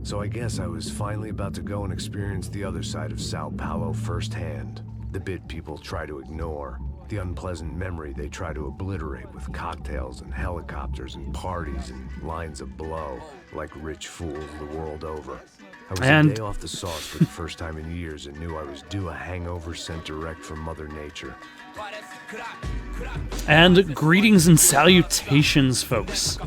So I guess I was finally about to go and experience the other side of Sao Paulo firsthand. The bit people try to ignore. The unpleasant memory they try to obliterate with cocktails and helicopters and parties and lines of blow, like rich fools the world over. I was a day off the sauce for the first time in years and knew I was due a hangover sent direct from Mother Nature. And greetings and salutations, folks.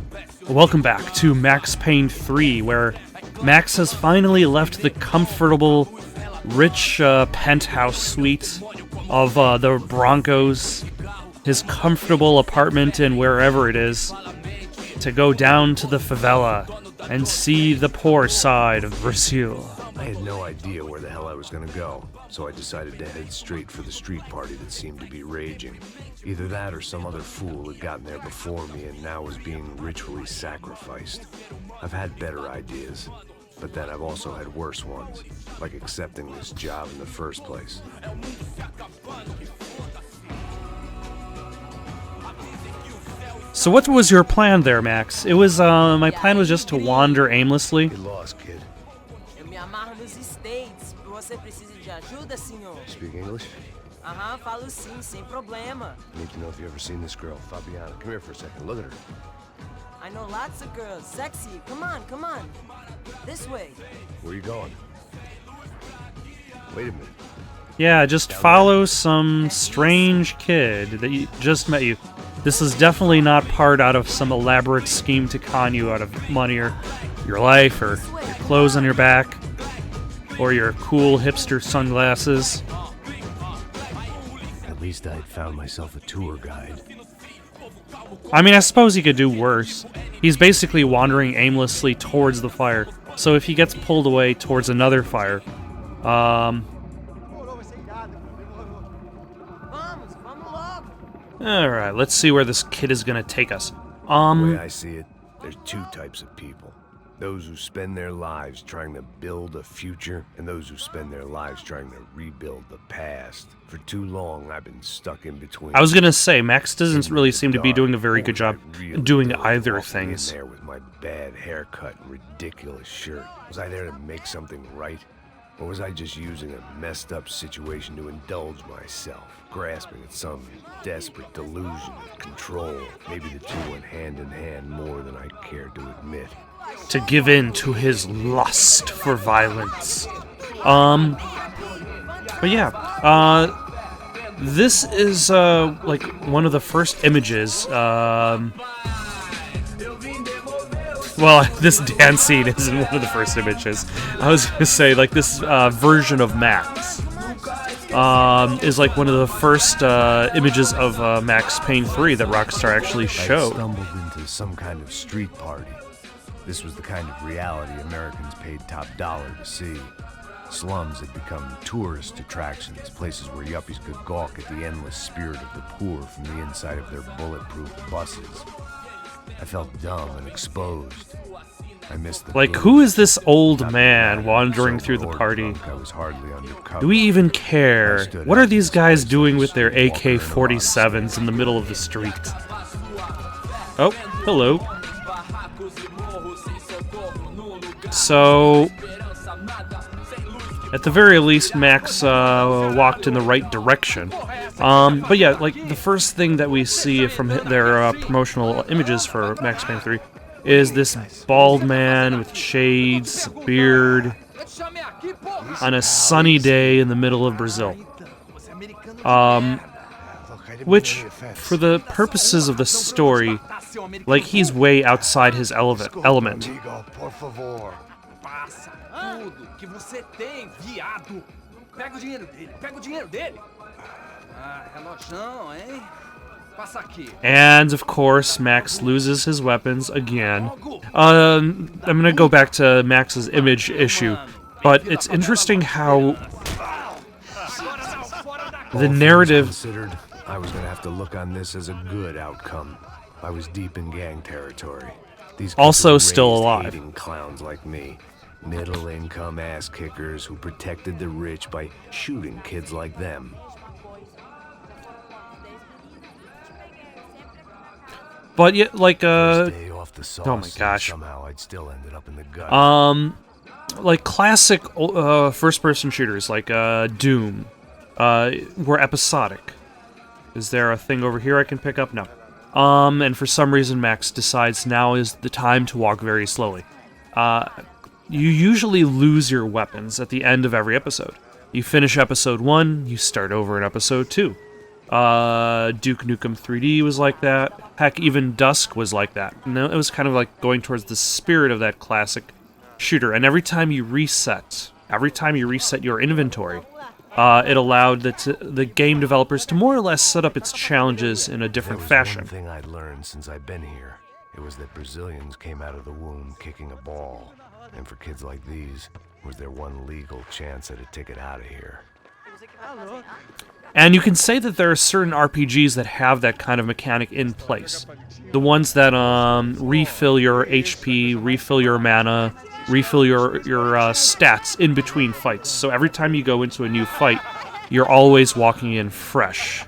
Welcome back to Max Payne 3, where Max has finally left the comfortable, rich penthouse suite of the Broncos, his comfortable apartment in wherever it is, to go down to the favela and see the poor side of Brazil. I had no idea where the hell I was going to go, so I decided to head straight for the street party that seemed to be raging. Either that or some other fool had gotten there before me and now was being ritually sacrificed. I've had better ideas, but then I've also had worse ones, like accepting this job in the first place. So what was your plan there, Max? It was, my plan was just to wander aimlessly. Get lost, kid. Eu me amarro nos States. Você precisa de ajuda, senhor? Speak English? Aham, falo sim, sem problema. I need to know if you've ever seen this girl, Fabiana. Come here for a second. Look at her. I know lots of girls. Sexy. Come on, come on. This way. Where are you going? Wait a minute. Yeah, just follow some strange kid that just met you. This is definitely not part out of some elaborate scheme to con you out of money or your life or your clothes on your back or your cool hipster sunglasses. At least I had found myself a tour guide. I mean, I suppose he could do worse. He's basically wandering aimlessly towards the fire. So if he gets pulled away towards another fire, alright, let's see where this kid is gonna take us. The way I see it, there's two types of people. Those who spend their lives trying to build a future, and those who spend their lives trying to rebuild the past. For too long, I've been stuck in between. I was gonna say, Max doesn't really seem to be doing a very good job doing either things. There with my bad haircut and ridiculous shirt. Was I there to make something right? Or was I just using a messed up situation to indulge myself, grasping at some desperate delusion of control? Maybe the two went hand in hand more than I cared to admit. To give in to his lust for violence. But yeah, this is, like, one of the first images, well, this dance scene isn't one of the first images. I was gonna say, like, this, version of Max, is like one of the first, images of, Max Payne 3 that Rockstar actually showed. I stumbled into some kind of street party. This was the kind of reality Americans paid top dollar to see. Slums had become tourist attractions, places where yuppies could gawk at the endless spirit of the poor from the inside of their bulletproof buses. I felt dumb and exposed. I missed the Like, booze. who is this old man wandering through the party? I was hardly undercover. Do we even care? What are these guys doing with their AK-47s in the middle of the street? Oh, hello. So, at the very least, Max walked in the right direction. But yeah, like, the first thing that we see from their promotional images for Max Payne 3 is this bald man with shades, beard, on a sunny day in the middle of Brazil. Which, for the purposes of the story, like, he's way outside his element. Que você tem, viado. Pega o dinheiro dele, pega o dinheiro dele. Ah, relojão, hein? Passa aqui. And, of course, Max loses his weapons again. I'm gonna go back to Max's image issue, but it's interesting how the narrative... Considered, I was gonna have to look on this as a good outcome. I was deep in gang territory. These Also kids were still raised alive. hating clowns like me. Middle-income ass-kickers who protected the rich by shooting kids like them. But yeah, like, Stay off the sauce, oh my gosh. Somehow I'd still ended up in the gut. like classic first-person shooters, like Doom, were episodic. Is there a thing over here I can pick up? No. And for some reason, Max decides now is the time to walk very slowly. You usually lose your weapons at the end of every episode. You finish episode 1, you start over in episode 2. Duke Nukem 3D was like that. Heck, even Dusk was like that. And it was kind of like going towards the spirit of that classic shooter. And every time you reset your inventory, it allowed the game developers to more or less set up its challenges in a different fashion. One thing I'd learned since I've been here. It was that Brazilians came out of the womb kicking a ball. And for kids like these, was their one legal chance at a ticket out of here. And you can say that there are certain RPGs that have that kind of mechanic in place. The ones that refill your HP, refill your mana, refill your stats in between fights. So every time you go into a new fight, you're always walking in fresh,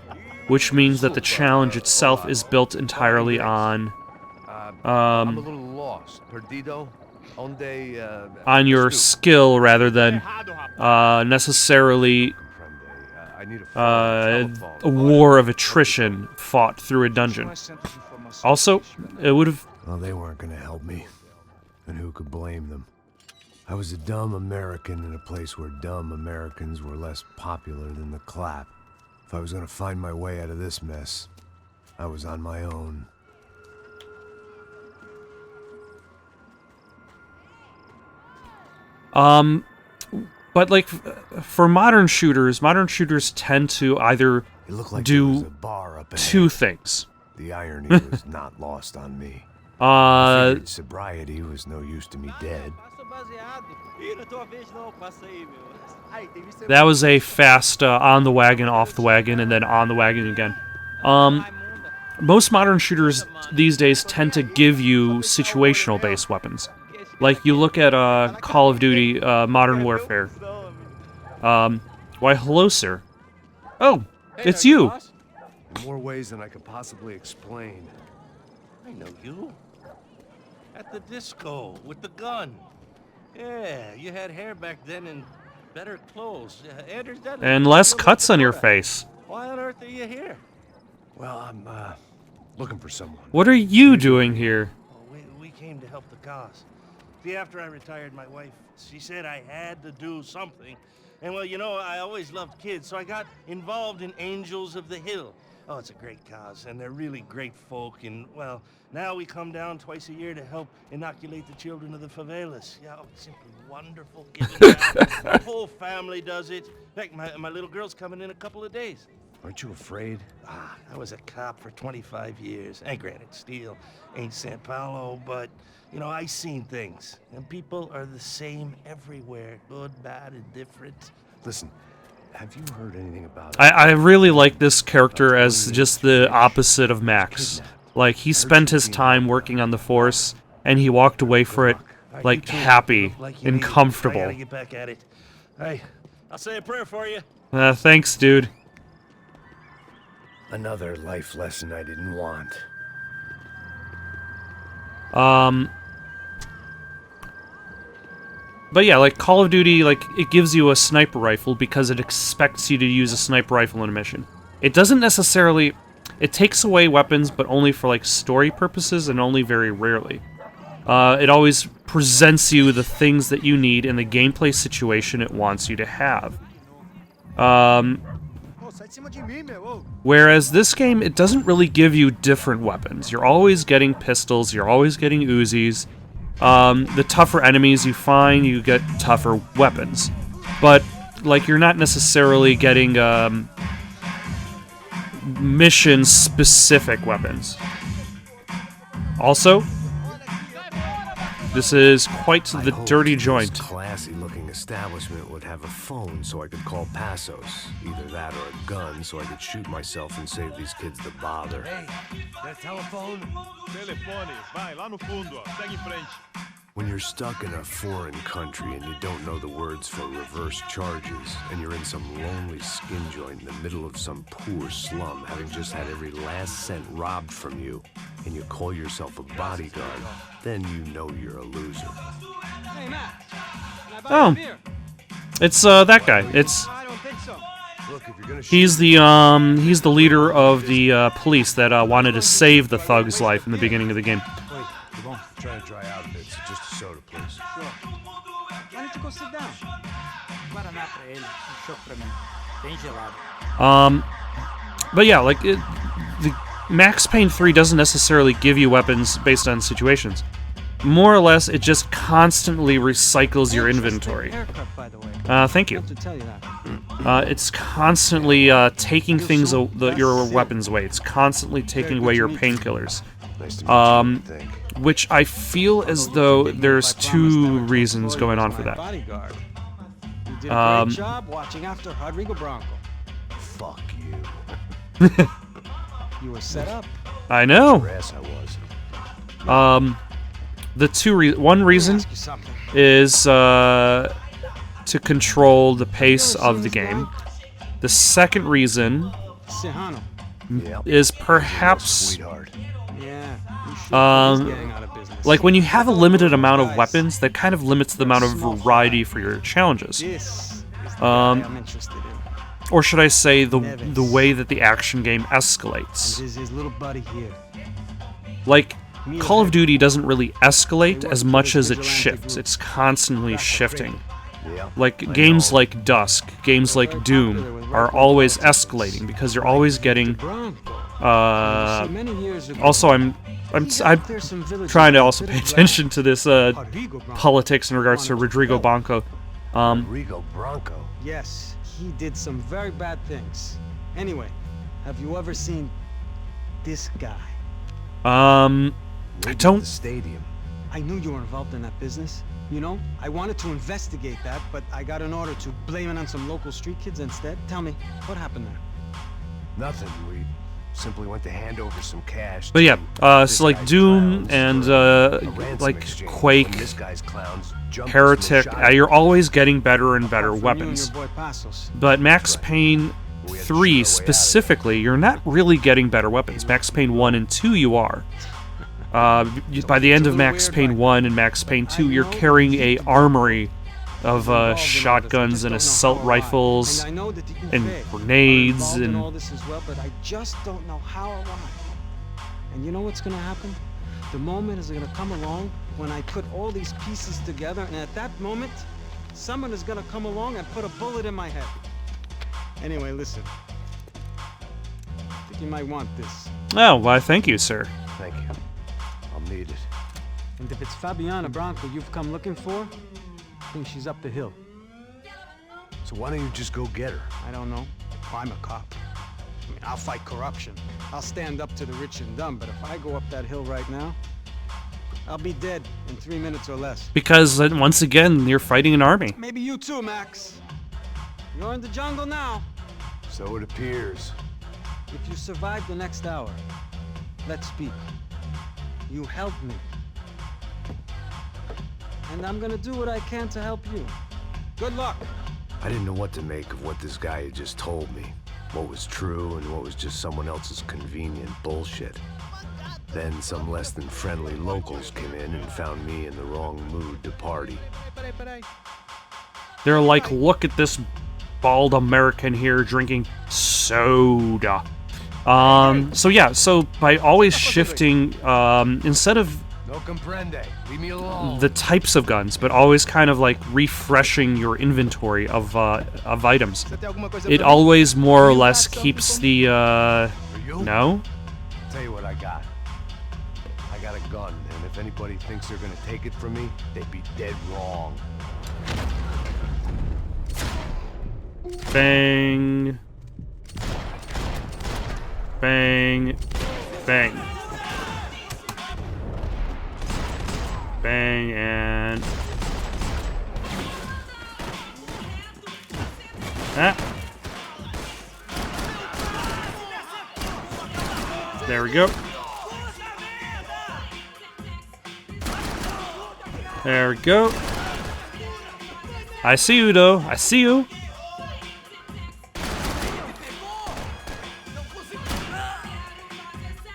which means that the challenge itself is built entirely on I'm a little lost. Perdido? on your skill rather than necessarily a war of attrition fought through a dungeon. Also, it would have... Well, they weren't gonna help me. And who could blame them? I was a dumb American in a place where dumb Americans were less popular than the clap. If I was gonna find my way out of this mess, I was on my own. But like, for modern shooters tend to either do two things. The irony was not lost on me. Sobriety was no use to me dead. That was a fast on the wagon, off the wagon, and then on the wagon again. Most modern shooters these days tend to give you situational-based weapons. Like, you look at Call of Duty Modern Warfare. Why, hello, sir. Oh, it's you. More ways than I could possibly explain. I know you. At the disco, with the gun. Yeah, you had hair back then and better clothes. Anders, and less cuts on your face. Why on earth are you here? Well, I'm, looking for someone. What are you doing here? Well, we came to help the cause. See, after I retired, my wife, she said I had to do something. And, well, you know, I always loved kids, so I got involved in Angels of the Hill. Oh, it's a great cause, and they're really great folk, and, well, now we come down twice a year to help inoculate the children of the favelas. Yeah, oh, it's simply wonderful giving back. My whole family does it. In fact, my little girl's coming in a couple of days. Aren't you afraid? I was a cop for 25 years. And granted, steel ain't Sao Paulo, but, you know, I seen things. And people are the same everywhere. Good, bad, indifferent. Listen, have you heard anything about... I really like this character as just the opposite of Max. Like, he spent his time working on the Force, and he walked away for it, like, happy and comfortable. I gotta get back at it. Hey, I'll say a prayer for you. Thanks, dude. Another life lesson I didn't want. But yeah, like, Call of Duty, like, it gives you a sniper rifle because it expects you to use a sniper rifle in a mission. It doesn't necessarily... It takes away weapons, but only for, like, story purposes and only very rarely. It always presents you the things that you need in the gameplay situation it wants you to have. Whereas this game, it doesn't really give you different weapons. You're always getting pistols, you're always getting Uzis. The tougher enemies you find, you get tougher weapons. But, like, you're not necessarily getting, mission-specific weapons. Also, this is quite the dirty joint. This classy-looking establishment would have a phone so I could call Passos. Either that or a gun so I could shoot myself and save these kids the bother. Hey, that telephone? Telefone, vai lá no fundo, segue em frente. When you're stuck in a foreign country and you don't know the words for reverse charges, and you're in some lonely skin joint in the middle of some poor slum, having just had every last cent robbed from you, and you call yourself a bodyguard, then you know you're a loser. Hey, Matt. Oh, it's that guy. It's Look, if you're gonna he's the leader of the police that wanted to save the thug's life in the beginning of the game. Wait, come on. Trying to dry out a bit, so just a soda, please. Why don't you go sit down? Guaraná pra ele, chopp pra mim. Bem gelado. But yeah, like the Max Payne 3 doesn't necessarily give you weapons based on situations. More or less, it just constantly recycles your inventory. Haircut, by the way. Thank you. To tell you that. It's constantly taking things your weapons away. It's constantly taking away your painkillers. Nice to meet you, I think. Which I feel as though there's two reasons going on for that. Bodyguard. You did a great job watching after Rodrigo Bronco. Fuck you. You were set up. I know. Yes, I was. One reason Ask you something. is to control the pace of the game. The second reason Sihano. Yep. is perhaps Sweetheart. Yeah. You should put this gang out of business. like when you have a limited amount of weapons, that kind of limits the amount of variety for your challenges. This is the guy I'm interested in. Or should I say the way that the action game escalates. This is his little buddy here. Like, Call of Duty doesn't really escalate as much as it shifts. It's constantly shifting. Yeah. Like, games like Dusk, games like Doom are always escalating because you're always getting... also, I'm trying to also pay attention to this politics in regards to Rodrigo Blanco. Rodrigo Bronco. Yes, he did some very bad things. Anyway, have you ever seen this guy? I Maybe at don't... the stadium. I knew you were involved in that business. You know, I wanted to investigate that, but I got an order to blame it on some local street kids instead. Tell me, what happened there? Nothing. We simply went to hand over some cash. But yeah, to so like Doom and like Quake, This guy's clowns jumped Heretic, us and shot you're always getting better and better Apart from you and weapons. your boy Passos. But Max Payne 3 specifically, you're not really getting better weapons. Max Payne 1 and 2 you are. By the end of Max Payne 1 and Max Payne 2, you're carrying a armory of shotguns and assault rifles And I know that the and Uwe are grenades involved in and... all this as well, but I just don't know how or why. And you know what's gonna happen? The moment is gonna come along when I put all these pieces together, and at that moment, someone is gonna come along and put a bullet in my head. Anyway, listen. I think you might want this. Oh, why thank you, sir. Thank you. I'll need it. And if it's Fabiana Bronco you've come looking for, I think she's up the hill. So why don't you just go get her? I don't know. I'm a cop. I mean, I'll fight corruption. I'll stand up to the rich and dumb, but if I go up that hill right now, I'll be dead in 3 minutes or less. Because, once again, you're fighting an army. Maybe you too, Max. You're in the jungle now. So it appears. If you survive the next hour, let's speak. You help me. And I'm gonna do what I can to help you. Good luck. I didn't know what to make of what this guy had just told me. What was true and what was just someone else's convenient bullshit. Then some less than friendly locals came in and found me in the wrong mood to party. They're like, look at this bald American here drinking soda. So yeah, so by always shifting, instead of No comprende. Leave me alone. the types of guns, but always kind of like refreshing your inventory of items, it always more or less keeps the, For you? no? Tell you what I got. I got a gun, and if anybody thinks they're gonna take it from me, they'd be dead wrong. Bang. Bang. Bang. Bang and... Ah. There we go. There we go. I see you, though. I see you.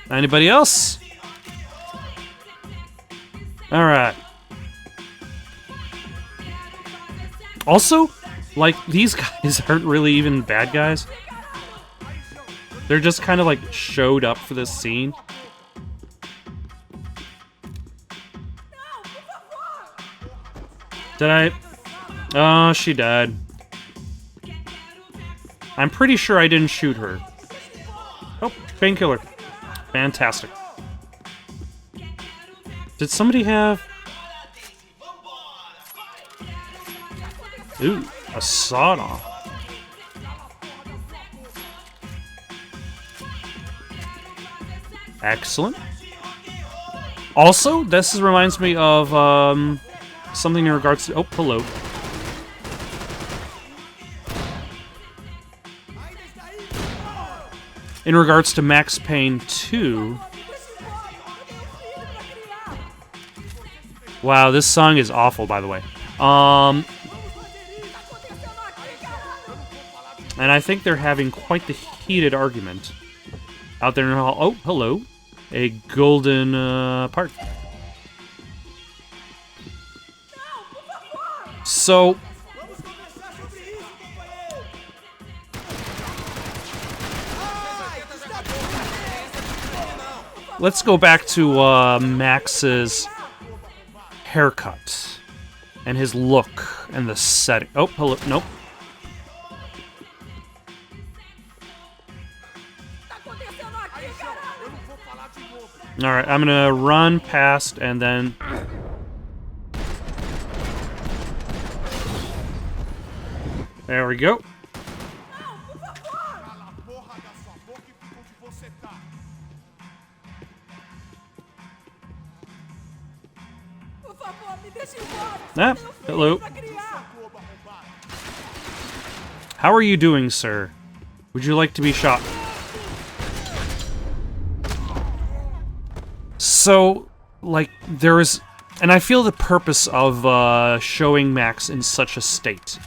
Anybody else? Alright. Also, like, these guys aren't really even bad guys. They're just kind of, like, showed up for this scene. Did I... Oh, she died. I'm pretty sure I didn't shoot her. Oh, painkiller. Fantastic. Did somebody have... Ooh, a sawed-off. Excellent. Also, this reminds me of something in regards to... Oh, hello. In regards to Max Payne 2... Wow, this song is awful, by the way. And I think they're having quite the heated argument out there in the hall. Oh, hello. A golden part. So... let's go back to Max's haircut and his look and the setting. Oh, hello. Nope. Alright, I'm gonna run past and then... There we go. Ah, hello. How are you doing, sir? Would you like to be shot? So, like, there is... And I feel the purpose of showing Max in such a state.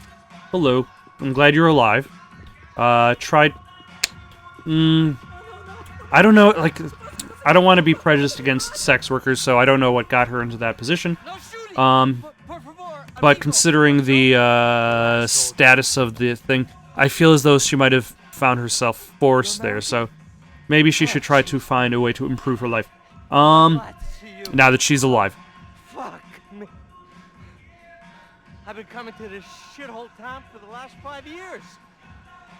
Hello. I'm glad you're alive. Tried... I don't know, like... I don't want to be prejudiced against sex workers, so I don't know what got her into that position. But considering the status of the thing, I feel as though she might have found herself forced there, so maybe she should try to find a way to improve her life. Now that she's alive. Fuck me. I've been coming to this shithole town for the last 5 years.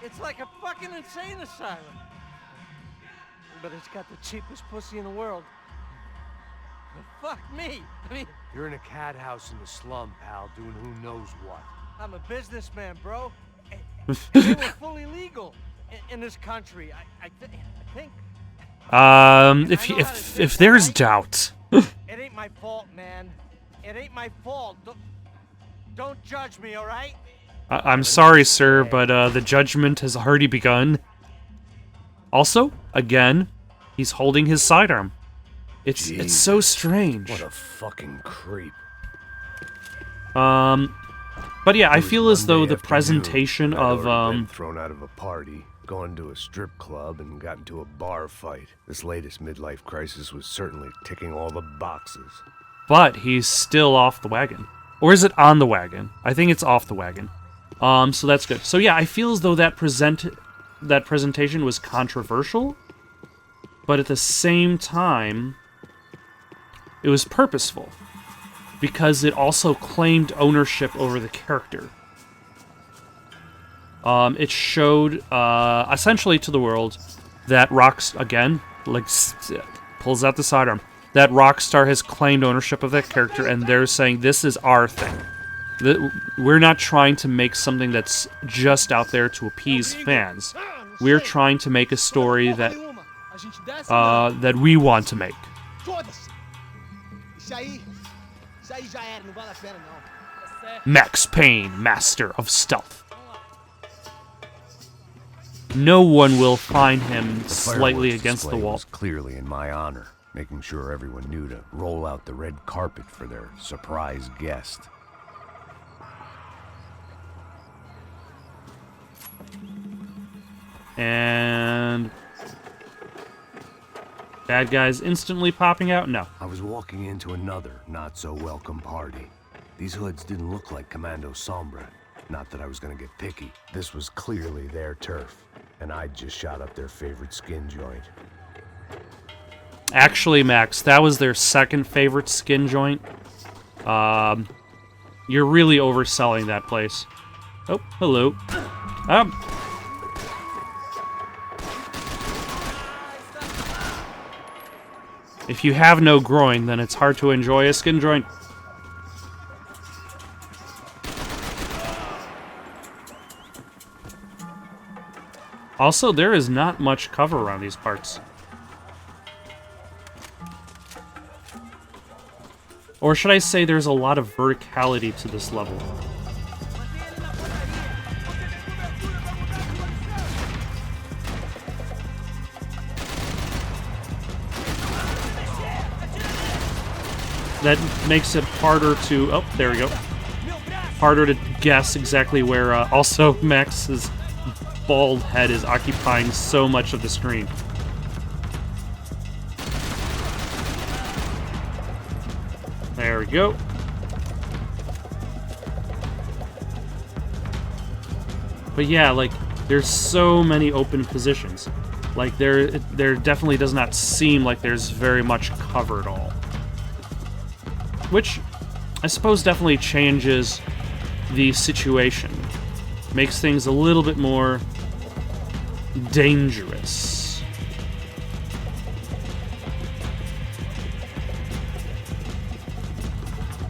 It's like a fucking insane asylum. But it's got the cheapest pussy in the world. But fuck me. I mean... You're in a cat house in the slum, pal, doing who knows what. I'm a businessman, bro. And they were fully legal in this country. I think... if there's doubt... It ain't my fault, man. It ain't my fault. Don't judge me, all right? I'm sorry, sir, but the judgment has already begun. Also, again, he's holding his sidearm. It's so strange. What a fucking creep. But yeah, I feel as though the presentation of been thrown out of a party, gone to a strip club, and got into a bar fight. This latest midlife crisis was certainly ticking all the boxes. But he's still off the wagon. Or is it on the wagon? I think it's off the wagon. So that's good. So yeah, I feel as though that presentation was controversial, but at the same time, it was purposeful, because it also claimed ownership over the character. It showed, essentially to the world, that again, like, pulls out the sidearm, that Rockstar has claimed ownership of that character, and they're saying, this is our thing. We're not trying to make something that's just out there to appease fans. We're trying to make a story that that we want to make. Max Payne, Master of Stealth. No one will find him slightly against the wall. Was clearly in my honor, making sure everyone knew to roll out the red carpet for their surprise guest. And bad guys instantly popping out? No. I was walking into another not-so-welcome party. These hoods didn't look like Commando Sombra. Not that I was gonna get picky. This was clearly their turf, and I'd just shot up their favorite skin joint. Actually, Max, that was their second favorite skin joint. You're really overselling that place. Oh, hello. If you have no groin, then it's hard to enjoy a skin joint. Also, there is not much cover around these parts. Or should I say there's a lot of verticality to this level. That makes it harder to... Oh, there we go. Harder to guess exactly where... also, Max's bald head is occupying so much of the screen. There we go. But yeah, like, there's so many open positions. Like, there definitely does not seem like there's very much cover at all. Which, I suppose, definitely changes the situation. Makes things a little bit more dangerous.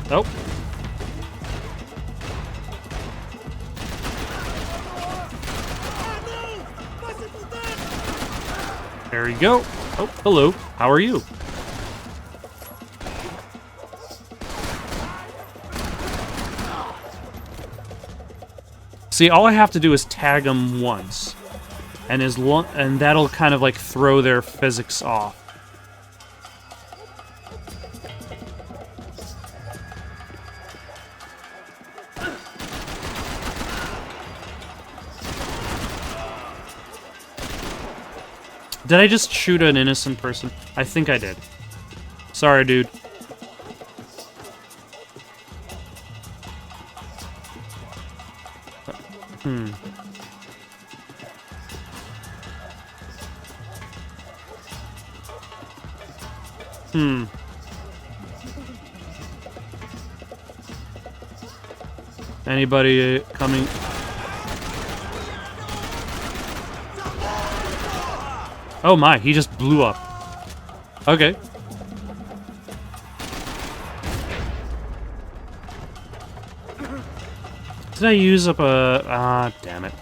Oh. There you go. Oh, hello. How are you? See, all I have to do is tag them once, and and that'll kind of like throw their physics off. Did I just shoot an innocent person? I think I did. Sorry, dude. Anybody coming? Oh my, he just blew up. Okay. Did I use up a... Ah, damn it.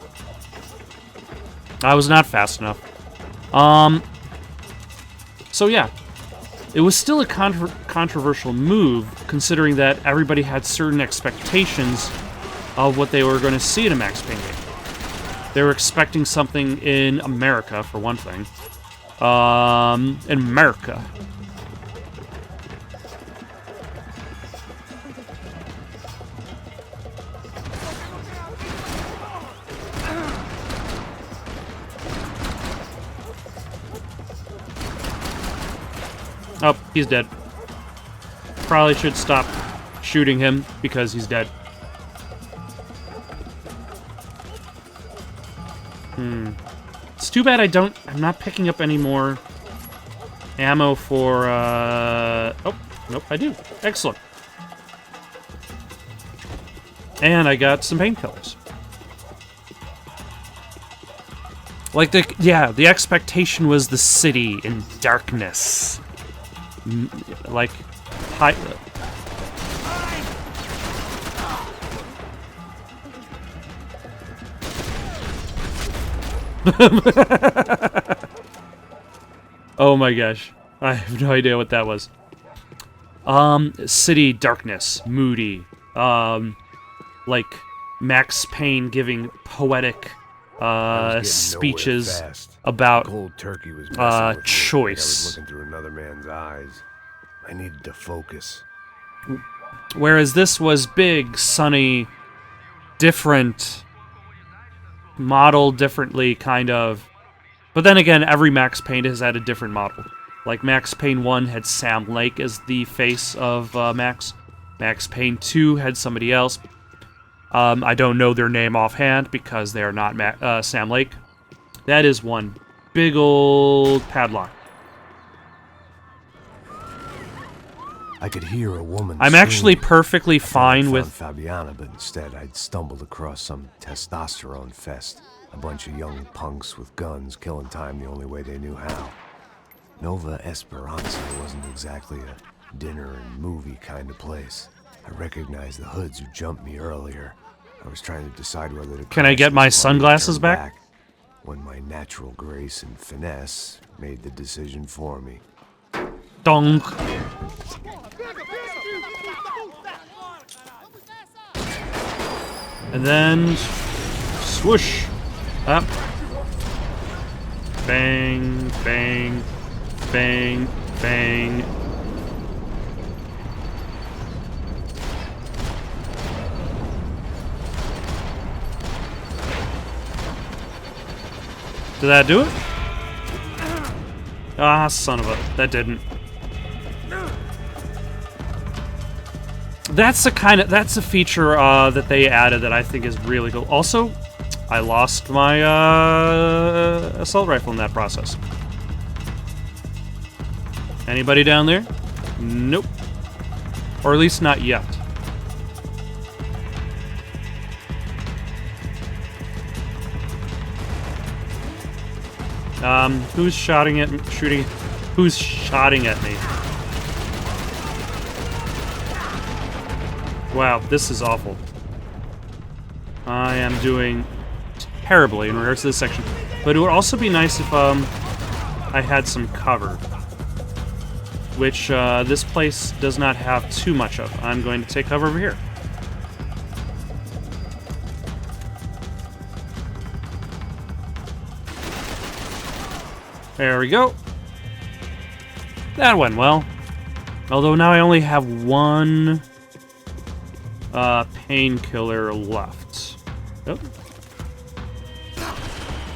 I was not fast enough. So yeah. It was still a controversial move, considering that everybody had certain expectations of what they were going to see in a Max Payne game. They were expecting something in America, for one thing. In America. Oh, he's dead. Probably should stop shooting him because he's dead. It's too bad I'm not picking up any more ammo for, oh, nope, I do. Excellent. And I got some painkillers. Like, the expectation was the city in darkness. Like, high... Oh my gosh. I have no idea what that was. City darkness, moody. Like Max Payne giving poetic speeches about Cold turkey was messing with me. choice. I was looking through another man's eyes. I needed to focus. Whereas this was big, sunny, different, modeled differently, kind of. But then again, every Max Payne has had a different model. Like Max Payne 1 had Sam Lake as the face of Max. Max Payne 2 had somebody else. I don't know their name offhand because they are not Sam Lake. That is one big old padlock. I could hear a woman I'm actually scream. perfectly I thought I'd fine found with... Fabiana, but instead I'd stumbled across some testosterone fest. A bunch of young punks with guns killing time the only way they knew how. Nova Esperanza wasn't exactly a dinner and movie kind of place. I recognized the hoods who jumped me earlier. I was trying to decide whether to... Can I get my sunglasses back? When my natural grace and finesse made the decision for me. Donk. And then... swoosh. Up. Bang, bang, bang, bang. Did that do it? Ah, son of a... that didn't. That's a feature that they added that I think is really cool. Also, I lost my assault rifle in that process. Anybody down there? Nope. Or at least not yet. Who's shooting at me? Who's shotting at me? Wow, this is awful. I am doing terribly in regards to this section. But it would also be nice if I had some cover. Which this place does not have too much of. I'm going to take cover over here. There we go. That went well. Although now I only have one painkiller left. Oh.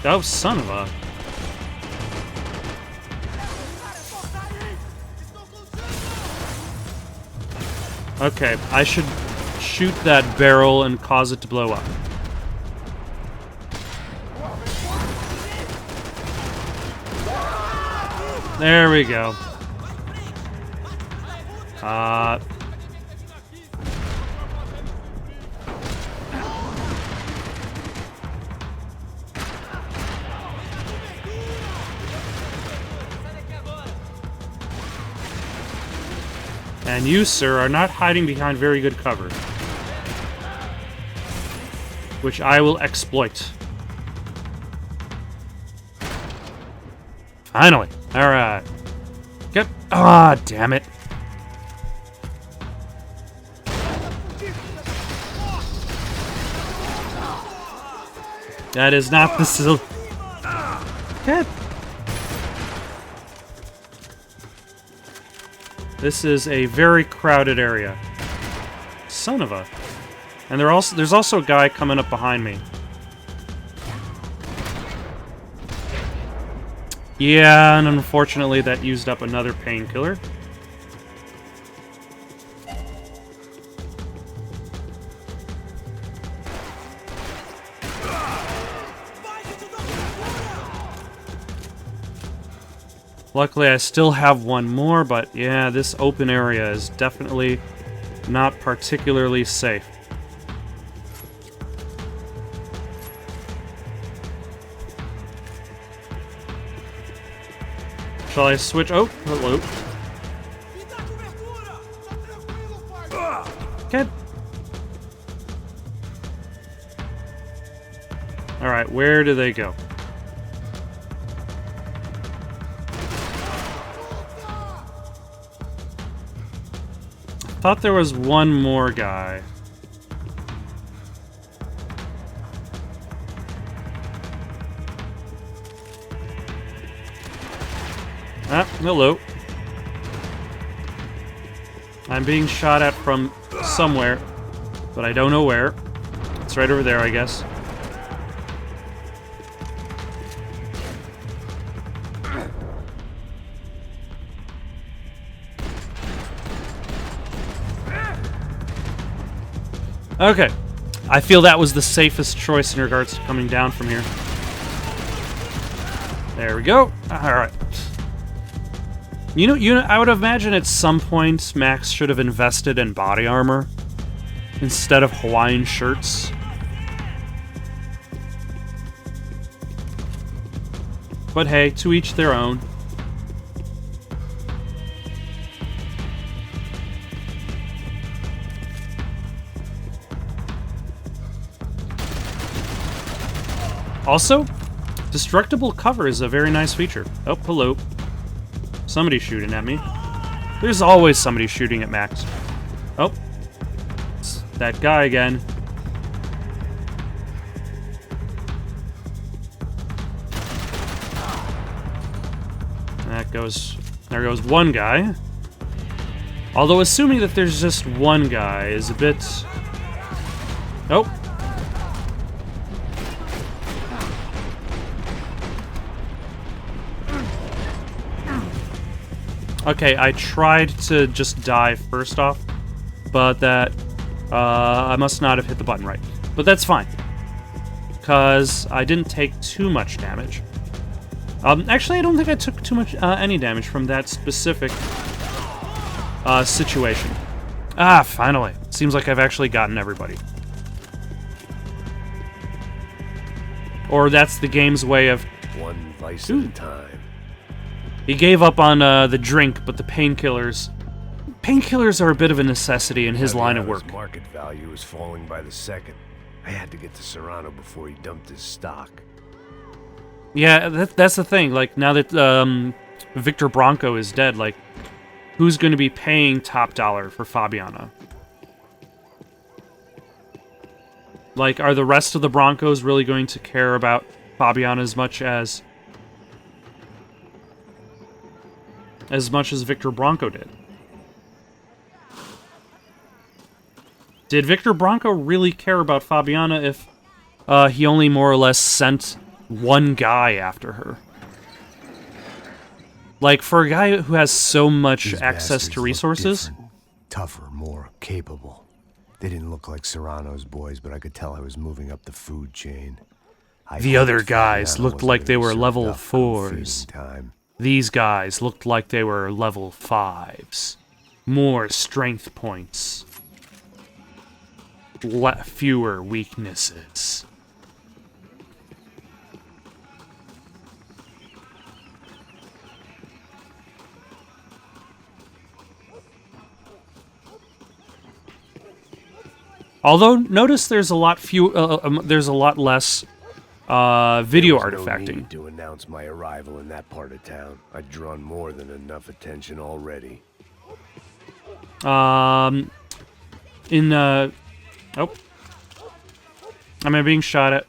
Oh, son of a... Okay, I should shoot that barrel and cause it to blow up. There we go. And you, sir, are not hiding behind very good cover. Which I will exploit. Finally. Alright. Get... ah, damn it. That is not the sil... Get... This is a very crowded area. Son of a... And there's also a guy coming up behind me. Yeah, and unfortunately that used up another painkiller. Luckily I still have one more, but yeah, this open area is definitely not particularly safe. Shall I switch? Oh, hello. Okay. Alright, where do they go? Thought there was one more guy. Ah, hello. I'm being shot at from somewhere, but I don't know where. It's right over there, I guess. Okay. I feel that was the safest choice in regards to coming down from here. There we go. Alright. You know, I would imagine at some point Max should have invested in body armor instead of Hawaiian shirts. But hey, to each their own. Also, destructible cover is a very nice feature. Oh, hello. Somebody's shooting at me. There's always somebody shooting at Max. Oh. It's that guy again. There goes one guy. Although assuming that there's just one guy is a bit... Oh. Okay, I tried to just die first off, but that... I must not have hit the button right. But that's fine, because I didn't take too much damage. Actually, I don't think I took too much, any damage from that specific, situation. Ah, finally. Seems like I've actually gotten everybody. Or that's the game's way of... One vice at a time. He gave up on, the drink, but the painkillers... Painkillers are a bit of a necessity in his line of work. His market value is falling by the second. I had to get to Serrano before he dumped his stock. Yeah, that's the thing. Like, now that Victor Bronco is dead, like, who's going to be paying top dollar for Fabiana? Like, are the rest of the Broncos really going to care about Fabiana as much as Victor Bronco did? Did Victor Bronco really care about Fabiana if he only more or less sent one guy after her? Like, for a guy who has so much access to resources... Tougher, more capable. They didn't look like Serrano's boys, but I could tell I was moving up the food chain. The other guys looked like they were level 4s. These guys looked like they were level 5s. More strength points. Fewer weaknesses. Although, notice there's a lot less video artifacting. No need to announce my arrival in that part of town. I'd drawn more than enough attention already. Oh. Am I being shot at?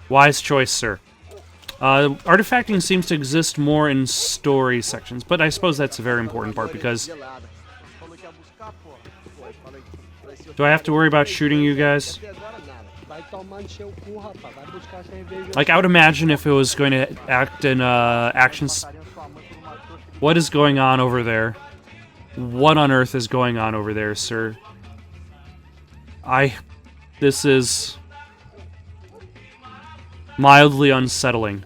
Wise choice, sir. Artifacting seems to exist more in story sections, but I suppose that's a very important part because... Do I have to worry about shooting you guys? Like, I would imagine if it was going to act in actions... What is going on over there? What on earth is going on over there, sir? This is... mildly unsettling.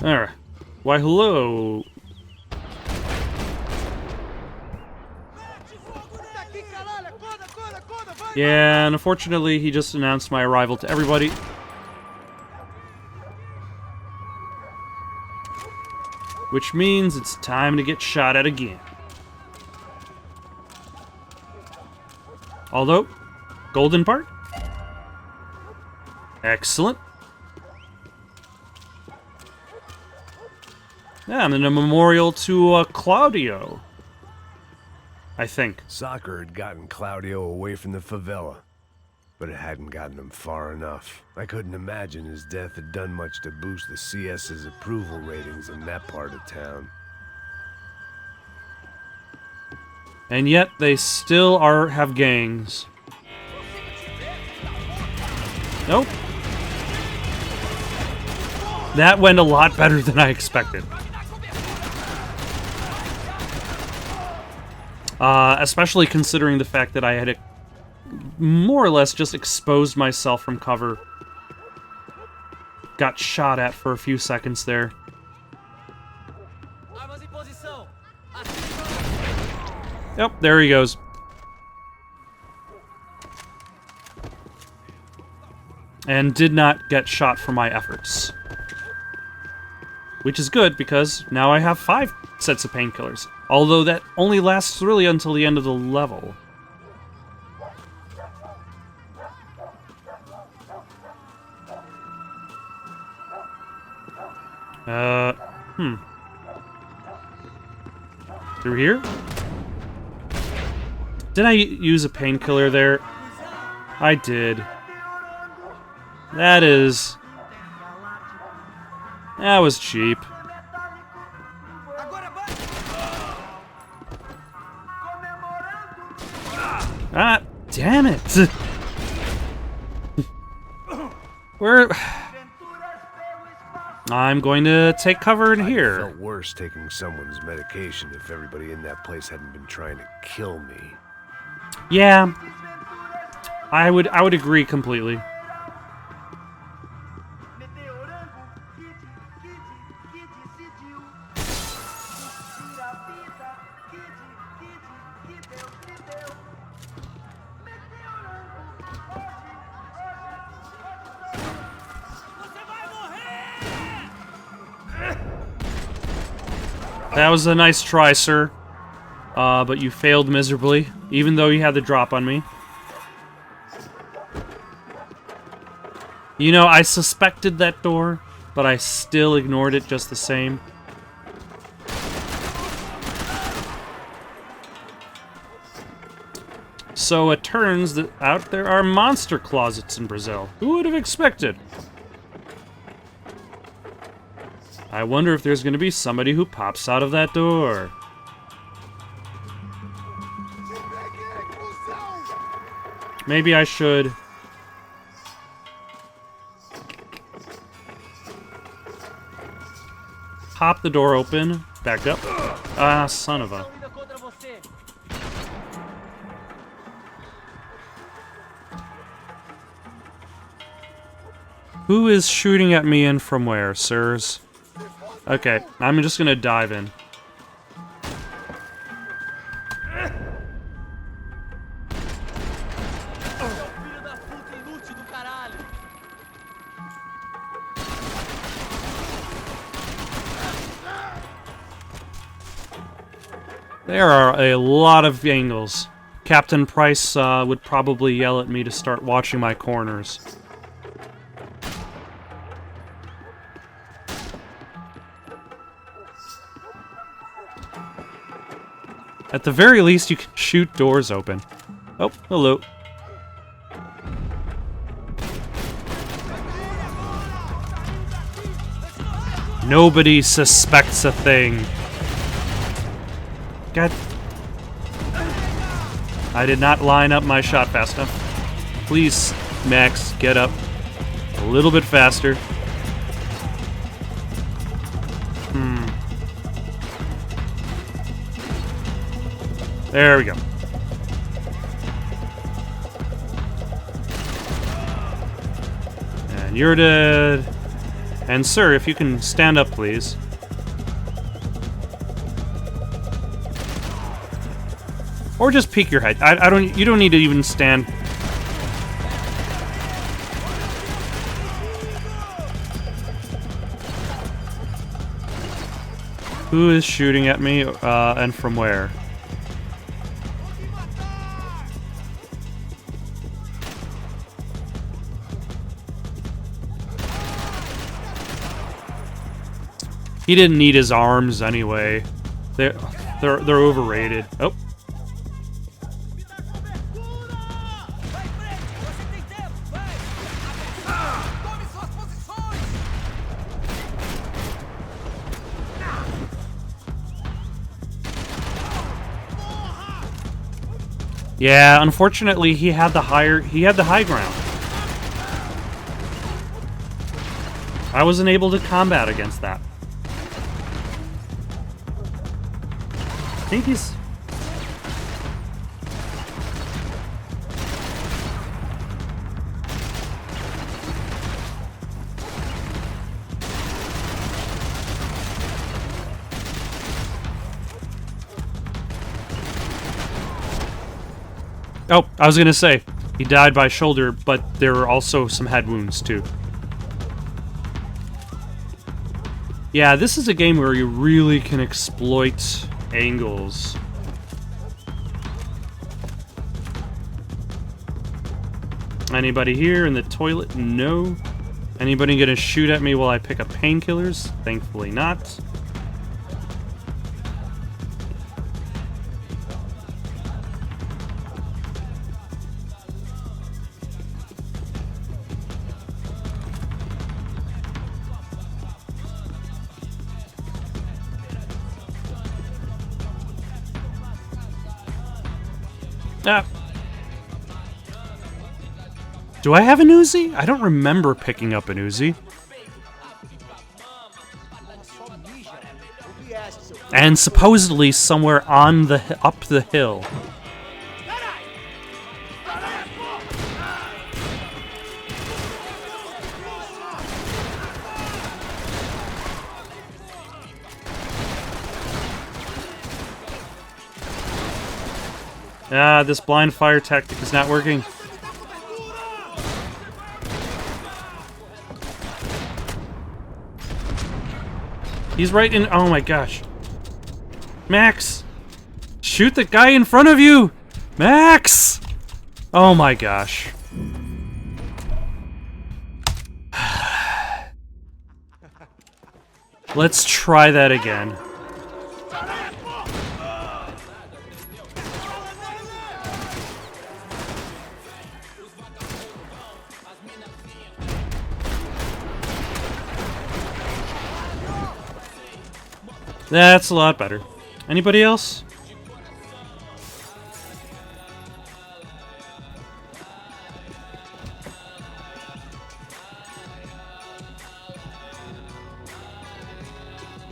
Alright. Why, hello. Yeah, and unfortunately, he just announced my arrival to everybody. Which means it's time to get shot at again. Although, golden part? Excellent. Yeah, and then a memorial to Claudio. I think. Soccer had gotten Claudio away from the favela, but it hadn't gotten him far enough. I couldn't imagine his death had done much to boost the CS's approval ratings in that part of town. And yet, they still have gangs. Nope. That went a lot better than I expected. Especially considering the fact that I had more or less just exposed myself from cover. Got shot at for a few seconds there. Yep, there he goes. And did not get shot for my efforts. Which is good, because now I have 5 sets of painkillers. Although that only lasts really until the end of the level. Through here? Did I use a painkiller there? I did. That was cheap. Ah, damn it! Where? I'm going to take cover in It here. felt worse taking someone's medication if everybody in that place hadn't been trying to kill me. Yeah, I would agree completely. That was a nice try, sir. But you failed miserably, even though you had the drop on me. You know, I suspected that door, but I still ignored it just the same. So it turns out there are monster closets in Brazil. Who would have expected? I wonder if there's going to be somebody who pops out of that door. Maybe I should pop the door open, back up. Ah, son of a... Who is shooting at me and from where, sirs? Okay, I'm just gonna dive in. There are a lot of angles. Captain Price would probably yell at me to start watching my corners. At the very least, you can shoot doors open. Oh, hello. Nobody suspects a thing. God. I did not line up my shot fast enough. Please, Max, get up a little bit faster. There we go. And you're dead. And sir, if you can stand up, please. Or just peek your head. You don't need to even stand. Who is shooting at me, and from where? He didn't need his arms anyway. They're overrated. Oh. Yeah, unfortunately he had the high ground. I wasn't able to combat against that. I think he's... Oh, I was gonna say, he died by shoulder, but there were also some head wounds, too. Yeah, this is a game where you really can exploit angles. Anybody here in the toilet? No. Anybody gonna shoot at me while I pick up painkillers? Thankfully not. Ah. Do I have an Uzi? I don't remember picking up an Uzi. And supposedly somewhere on the up the hill. Ah, this blind fire tactic is not working. He's right in... Oh my gosh. Max! Shoot the guy in front of you! Max! Oh my gosh. Let's try that again. That's a lot better. Anybody else?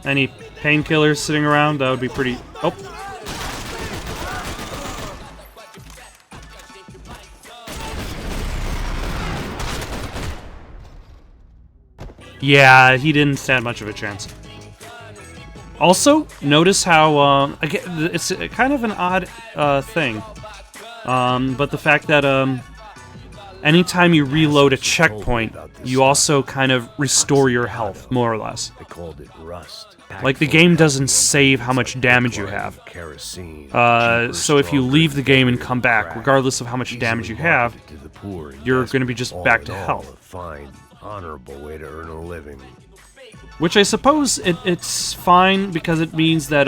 Any painkillers sitting around? That would be pretty... Oh. Yeah, he didn't stand much of a chance. Also, notice how, again, it's kind of an odd thing, but the fact that anytime you reload a checkpoint, you also kind of restore your health, more or less. They called it rust. Like, the game doesn't save how much damage you have. So if you leave the game and come back, regardless of how much damage you have, you're going to be just back to health. Fine, honorable way to earn a living. Which I suppose it's fine because it means that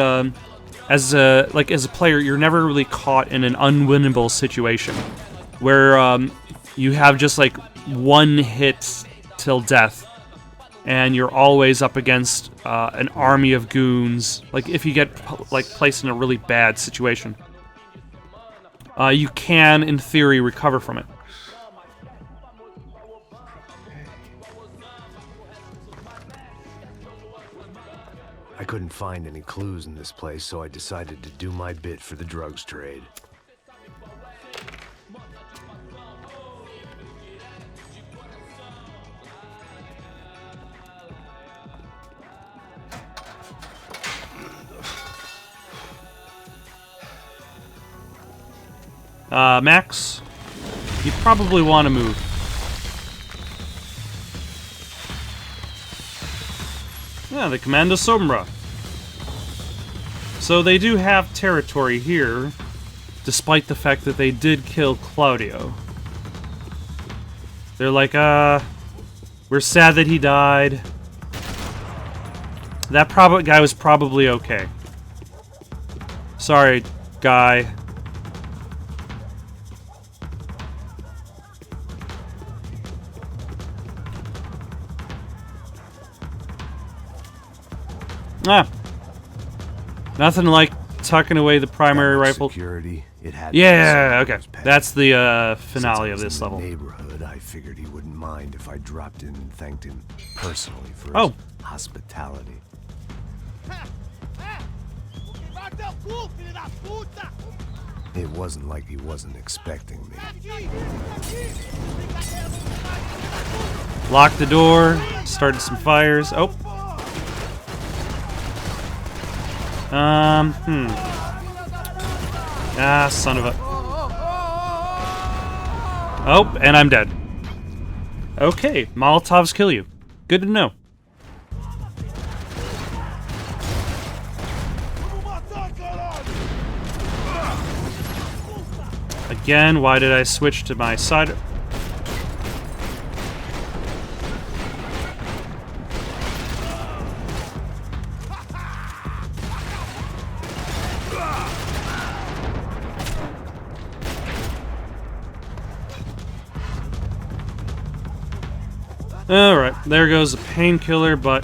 as a player, you're never really caught in an unwinnable situation where you have just like one hit till death, and you're always up against an army of goons. Like if you get like placed in a really bad situation, you can, in theory, recover from it. I couldn't find any clues in this place, so I decided to do my bit for the drugs trade. Max, you probably want to move. Yeah, the Comando Sombra. So they do have territory here, despite the fact that they did kill Claudio. They're like, we're sad that he died. That guy was probably okay. Sorry, guy. Ah. Nothing like tucking away the primary rifle. Security It had to be Yeah, okay. someone's pet. That's the Since finale I of was this in the level. neighborhood, I figured he wouldn't mind if I dropped in and thanked him personally for Oh. his hospitality. It wasn't like he wasn't expecting me. Locked the door, started some fires. Oh. Ah, son of a... Oh, and I'm dead. Okay, Molotovs kill you. Good to know. Again, why did I switch to my side? Alright, there goes a painkiller, but...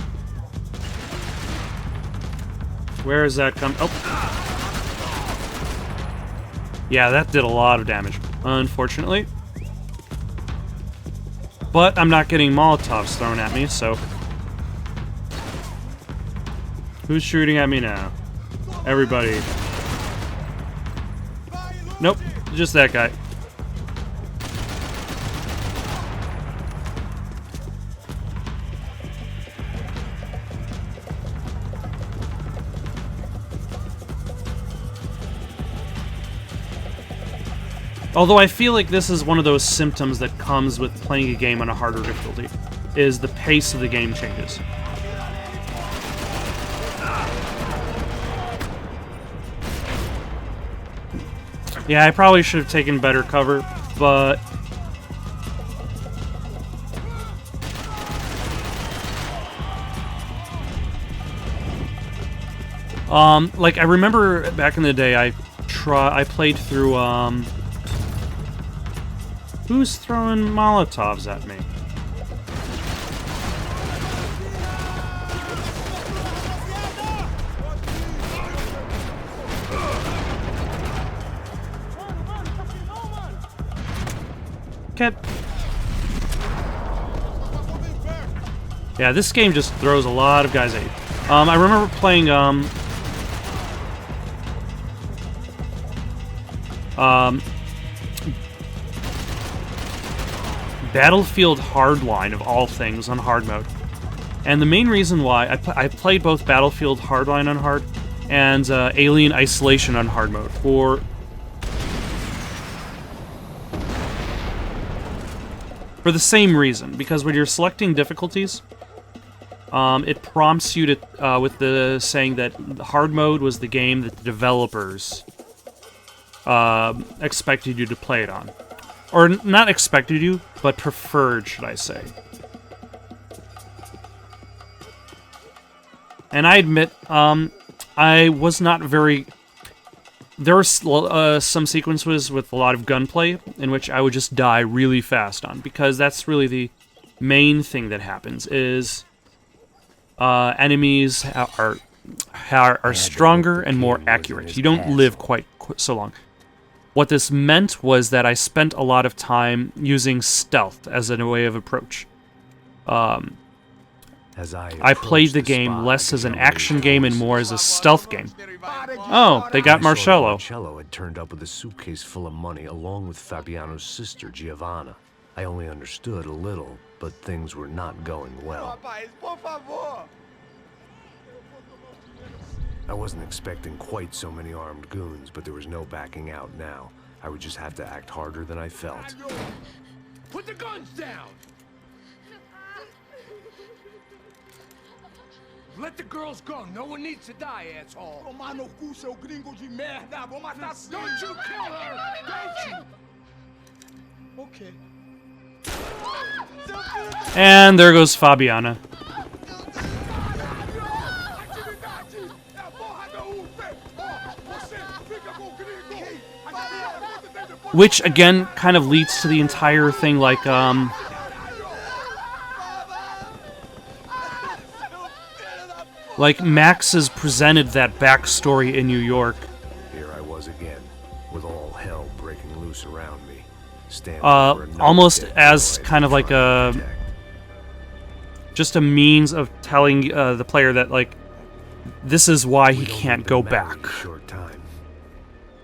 Where is that coming? Oh! Yeah, that did a lot of damage, unfortunately. But I'm not getting Molotovs thrown at me, so... Who's shooting at me now? Everybody. Nope, just that guy. Although I feel like this is one of those symptoms that comes with playing a game on a harder difficulty, is the pace of the game changes. Yeah, I probably should have taken better cover, but... like, I remember back in the day, I played through, Who's throwing Molotovs at me? Get. Yeah, this game just throws a lot of guys at you. I remember playing, Battlefield Hardline, of all things, on hard mode. And the main reason why... I played both Battlefield Hardline on hard and Alien Isolation on hard mode for the same reason. Because when you're selecting difficulties, it prompts you to with the saying that hard mode was the game that the developers expected you to play it on. Or not expected you, but preferred, should I say. And I admit, I was not very... There were some sequences with a lot of gunplay in which I would just die really fast on, because that's really the main thing that happens, is enemies are stronger and more accurate. You don't live quite so long. What this meant was that I spent a lot of time using stealth as a way of approach. I played the game less as an action game and more as a stealth game. Oh, they got Marcello. Marcello had turned up with a suitcase full of money along with Fabiano's sister, Giovanna. I only understood a little, but things were not going well. I wasn't expecting quite so many armed goons, but there was no backing out now. I would just have to act harder than I felt. Put the guns down! Let the girls go. No one needs to die, asshole. Don't you kill her! Don't you? Okay. And there goes Fabiana. Which, again, kind of leads to the entire thing, like, Max has presented that backstory in New York. Here I was again, with all breaking loose around me. Almost as kind of like just a means of telling the player that, like, this is why he can't go back. Short time.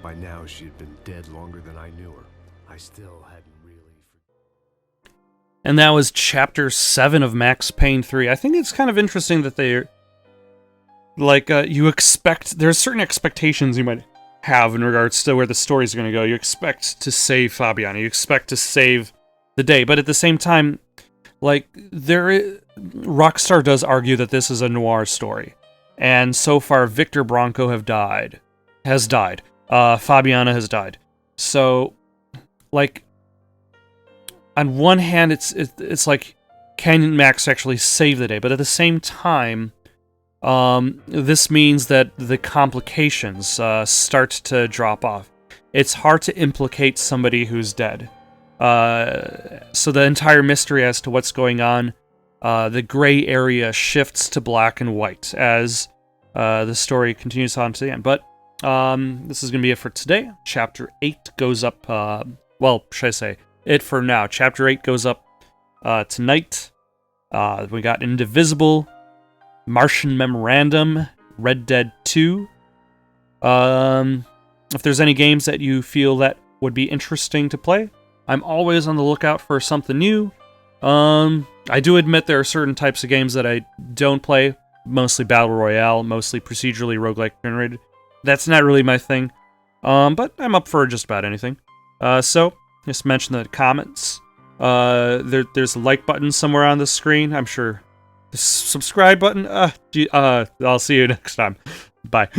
By now, she had been dead longer than I knew her. I still hadn't really. And that was Chapter 7 of Max Payne 3. I think it's kind of interesting that they're like you expect. There's certain expectations you might have in regards to where the story's going to go. You expect to save Fabiana. You expect to save the day, but at the same time, like, Rockstar does argue that this is a noir story. And so far, Victor Bronco has died. Fabiana has died. So, like, on one hand, it's like, can Max actually save the day? But at the same time, this means that the complications start to drop off. It's hard to implicate somebody who's dead. So the entire mystery as to what's going on, the gray area shifts to black and white as the story continues on to the end. But this is going to be it for today. Chapter 8 goes up, well, should I say, it for now. Chapter 8 goes up tonight. We got Indivisible, Martian Memorandum, Red Dead 2. If there's any games that you feel that would be interesting to play, I'm always on the lookout for something new. I do admit there are certain types of games that I don't play, mostly Battle Royale, mostly procedurally roguelike generated. That's not really my thing, but I'm up for just about anything. So, just mention the comments. There's a like button somewhere on the screen, I'm sure. The subscribe button, I'll see you next time. Bye.